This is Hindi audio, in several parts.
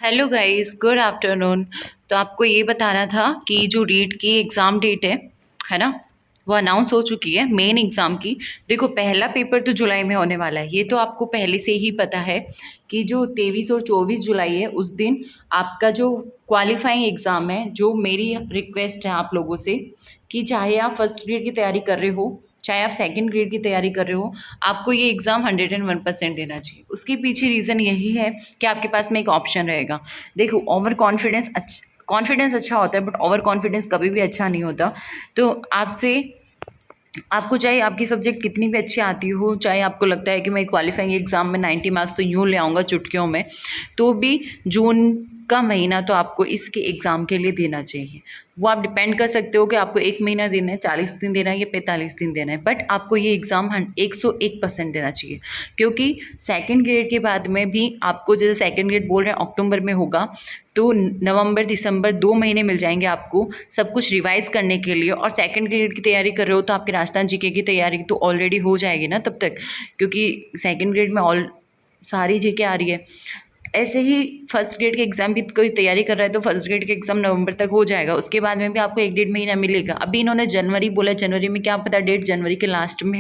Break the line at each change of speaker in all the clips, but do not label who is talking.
Hello guys, good afternoon. तो आपको ये बताना था कि जो रीट की एग्ज़ाम डेट है ना, वो अनाउंस हो चुकी है मेन एग्ज़ाम की। देखो, पहला पेपर तो जुलाई में होने वाला है, ये तो आपको पहले से ही पता है कि जो 23 और 24 जुलाई है उस दिन आपका जो क्वालिफाइंग एग्ज़ाम है। जो मेरी रिक्वेस्ट है आप लोगों से कि चाहे आप फर्स्ट ग्रेड की तैयारी कर रहे हो, चाहे आप सेकंड ग्रेड की तैयारी कर रहे हो, आपको ये एग्ज़ाम 101% देना चाहिए। उसके पीछे रीज़न यही है कि आपके पास में एक ऑप्शन रहेगा। देखो, कॉन्फिडेंस अच्छा होता है, बट ओवर कॉन्फिडेंस कभी भी अच्छा नहीं होता। तो आपको चाहे आपकी सब्जेक्ट कितनी भी अच्छी आती हो, चाहे आपको लगता है कि मैं क्वालिफाइंग एग्ज़ाम में 90 मार्क्स तो यूँ ले आऊँगा चुटकियों में, तो भी जून का महीना तो आपको इसके एग्ज़ाम के लिए देना चाहिए। वो आप डिपेंड कर सकते हो कि आपको 1 महीना देना है, 40 दिन देना है या 45 दिन देना है, बट आपको ये एग्ज़ाम 101% देना चाहिए। क्योंकि सेकंड ग्रेड के बाद में भी आपको, जैसे सेकंड ग्रेड बोल रहे हैं अक्टूबर में होगा, तो नवंबर दिसंबर 2 महीने मिल जाएंगे आपको सब कुछ रिवाइज़ करने के लिए। और सेकंड ग्रेड की तैयारी कर रहे हो तो आपके राजस्थान जीके की तैयारी तो ऑलरेडी हो जाएगी ना तब तक, क्योंकि सेकंड ग्रेड में ऑल सारी जीके आ रही है। ऐसे ही फर्स्ट ग्रेड के एग्ज़ाम की कोई तैयारी कर रहा है तो फर्स्ट ग्रेड के एग्ज़ाम नवंबर तक हो जाएगा, उसके बाद में भी आपको 1 डेढ़ महीना मिलेगा। अभी इन्होंने जनवरी बोला, जनवरी में क्या पता डेट जनवरी के लास्ट में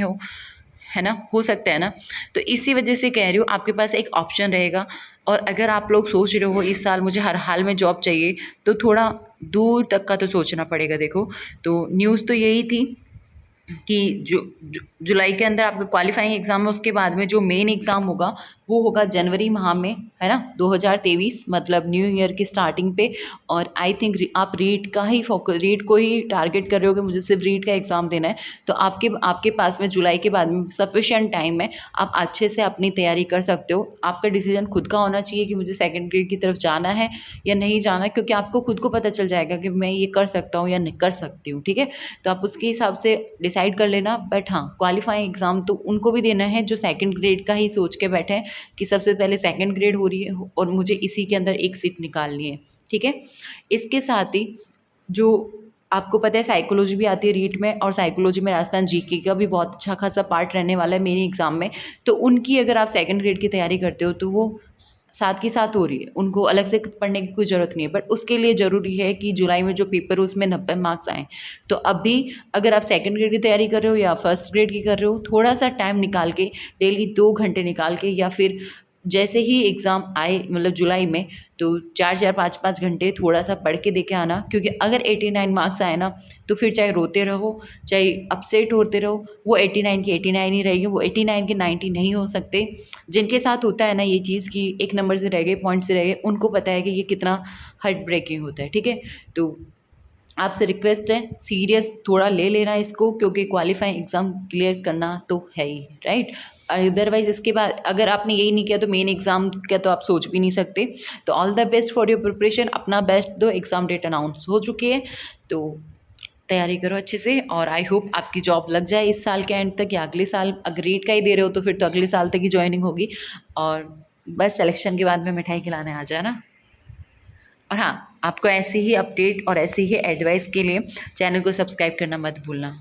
है ना, हो सकता है ना। तो इसी वजह से कह रही हूँ, आपके पास एक ऑप्शन रहेगा। और अगर आप लोग सोच रहे हो इस साल मुझे हर हाल में जॉब चाहिए, तो थोड़ा दूर तक का तो सोचना पड़ेगा। देखो, तो न्यूज़ तो यही थी कि जुलाई के अंदर आपका क्वालिफाइंग एग्ज़ाम है, उसके बाद में जो मेन एग्ज़ाम होगा वो होगा जनवरी माह में, है ना, 2023, मतलब न्यू ईयर की स्टार्टिंग पे। और आई थिंक आप रीट का ही फोकस, रीट को ही टारगेट कर रहे हो कि मुझे सिर्फ रीट का एग्ज़ाम देना है, तो आपके आपके पास में जुलाई के बाद में सफिशेंट टाइम है। आप अच्छे से अपनी तैयारी कर सकते हो। आपका डिसीजन खुद का होना चाहिए कि मुझे सेकेंड ग्रेड की तरफ जाना है या नहीं जाना, क्योंकि आपको खुद को पता चल जाएगा कि मैं ये कर सकता हूँ या नहीं कर सकती हूँ। ठीक है, तो आप उसके हिसाब से डिसाइड कर लेना। बट हाँ, क्वालिफाइंग एग्ज़ाम तो उनको भी देना है जो सेकंड ग्रेड का ही सोच के बैठे हैं कि सबसे पहले सेकंड ग्रेड हो रही है और मुझे इसी के अंदर एक सीट निकालनी है। ठीक है, इसके साथ ही जो आपको पता है साइकोलॉजी भी आती है रीट में, और साइकोलॉजी में राजस्थान जीके का भी बहुत अच्छा खासा पार्ट रहने वाला है मेरे एग्ज़ाम में। तो उनकी अगर आप सेकंड ग्रेड की तैयारी करते हो तो वो साथ के साथ हो रही है, उनको अलग से पढ़ने की कोई ज़रूरत नहीं है। बट उसके लिए ज़रूरी है कि जुलाई में जो पेपर हो उसमें 90 मार्क्स आएँ। तो अभी अगर आप सेकंड ग्रेड की तैयारी कर रहे हो या फर्स्ट ग्रेड की कर रहे हो, थोड़ा सा टाइम निकाल के, डेली 2 घंटे निकाल के, या फिर जैसे ही एग्ज़ाम आए मतलब जुलाई में, तो 4-4 5-5 घंटे थोड़ा सा पढ़ के दे के आना। क्योंकि अगर 89 मार्क्स आए ना, तो फिर चाहे रोते रहो, चाहे अपसेट होते रहो, वो 89 की 89 ही रहेगी, वो 89 के 90 नहीं हो सकते। जिनके साथ होता है ना ये चीज़ कि एक नंबर से रह गए, पॉइंट से रह गए, उनको पता है कि ये कितना हार्ट ब्रेकिंग होता है। ठीक है, तो आपसे रिक्वेस्ट है, सीरियस थोड़ा ले लेना इसको, क्योंकि क्वालिफाइंग एग्ज़ाम क्लियर करना तो है ही, राइट। अदरवाइज़ इसके बाद अगर आपने यही नहीं किया तो मेन एग्ज़ाम का तो आप सोच भी नहीं सकते। तो all the best for your preparation, अपना बेस्ट दो। एग्ज़ाम डेट अनाउंस हो चुकी है, तो तैयारी करो अच्छे से, और आई होप आपकी जॉब लग जाए इस साल के एंड तक या अगले साल। अगर रीट का ही दे रहे हो तो फिर तो अगले साल तक ही ज्वाइनिंग होगी। और बस सिलेक्शन के बाद में मिठाई खिलाने आ जाना। और हाँ, आपको ऐसे ही अपडेट और ऐसे ही एडवाइस के लिए चैनल को सब्सक्राइब करना मत भूलना।